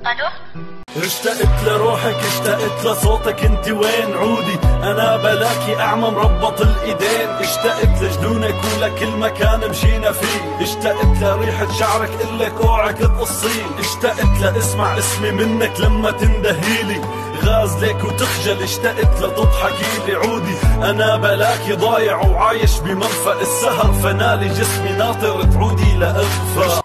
الو. اشتقت لروحك، اشتقت لصوتك، انت وين عودي؟ انا بلاكي اعمى مربط الايدين. اشتقت لجنونك ولكل مكان مشينا فيه. اشتقت لريحة شعرك قلك اوعك تقصين. اشتقت لاسمع اسمي منك لما تندهيلي، غازلك وتخجل. اشتقت لتضحكيلي عودي، انا بلاكي ضايع وعايش بمنفى السهر. فنالي جسمي ناطر تعودي لاغفى.